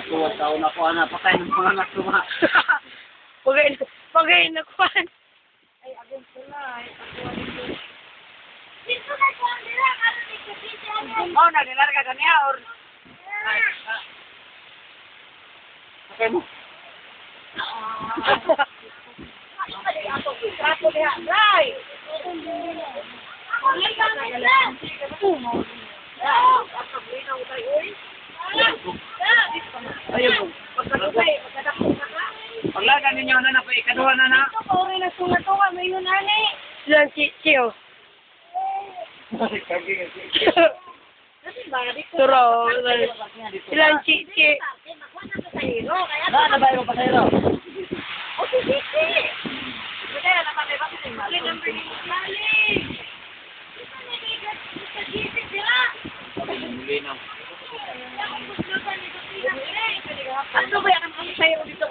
Tuwag tao na ko, anak. Patay ng mga anak ko, ma. Pagay na kwan. Ay, agad ko na. Dito na ko ang nila. Ano dito? Oh, nagnilarga ka niya, or... Okay mo. Ako niya. Ray! Ang ligaw na nila. Ayun. Paglaga ninyo na na, ikaduha na na. Ito, na sunga-tunga. May yun, ane. Silang chichiyo. Turo. Silang chichi. Na ba yung pasayro? O, si Sisi. Kaya naman, may bakit yung mali. Number ni Mali. Muli na. Ano ba yan ang sa'yo dito?